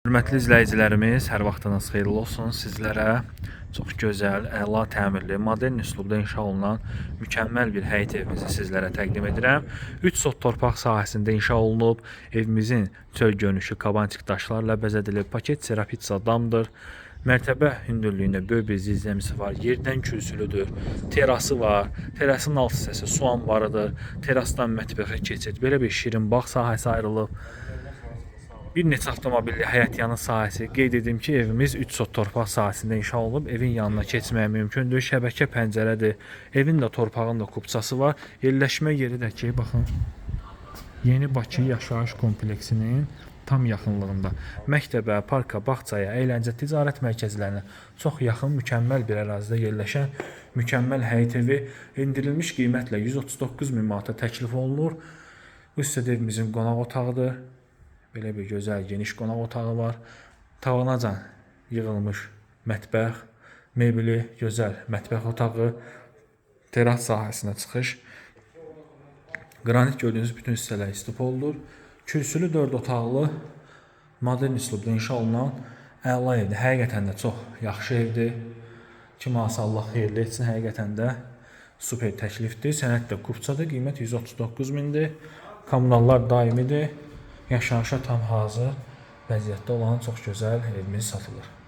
Hörmətli izləyicilərimiz, hər vaxtınız xeyirli olsun. Sizlərə çox gözəl, əla təmirli, modern üslubda inşa olunan mükəmməl bir həyət evimizi sizlərə təqdim edirəm. 3 sot torpaq sahəsində inşa olunub. Evimizin çöl görünüşü kabantik daşlarla bəzədilib. Paket serapitsa damdır. Mərtəbə hündürlüyündə böyük bir zirzəmisi var. Yerdən kürsülüdür. Terası var. Terasının alt hissəsi su anbarıdır. Terasdan mətbəxə keçid. Belə bir şirin bağ sahəsi ayrılıb. Bir neçə avtomobilli həyətyanı sahəsi. Qeyd edim ki, evimiz 3 sot torpaq sahəsində inşa olunub. Evin yanına keçməyə mümkündür. Şəbəkə pəncərədir. Evin də torpağın da kupçası var. Yerləşmə yeri də ki, baxın, Yeni Bakı yaşayış kompleksinin tam yaxınlığında. Məktəbə, parka, bağçaya, əyləncə, ticarət mərkəzlərinə çox yaxın mükəmməl bir ərazidə yerləşən mükəmməl həyət evi endirilmiş qiymətlə 139 min manata təklif olunur. Bu hissədə evimizin qonaq otağıdır. Belə bir gözəl, geniş qonaq otağı var. Tavanacan yığılmış mətbəx, mebeli, gözəl mətbəx otağı, teras sahəsinə çıxış. Qranit gördüyünüz bütün hissələr istipoldur. Kürsülü 4 otaqlı, modern üslubda inşa olunan əla evdir. Həqiqətən də çox yaxşı evdir. Kim alsa Allah xeyirli etsin, həqiqətən də super təklifdir. Sənəd də kupçadır, qiymət 139 mindir. Kommunallar daimidir. Yaşayışa tam hazır vəziyyətdə olan çox gözəl evimiz satılır.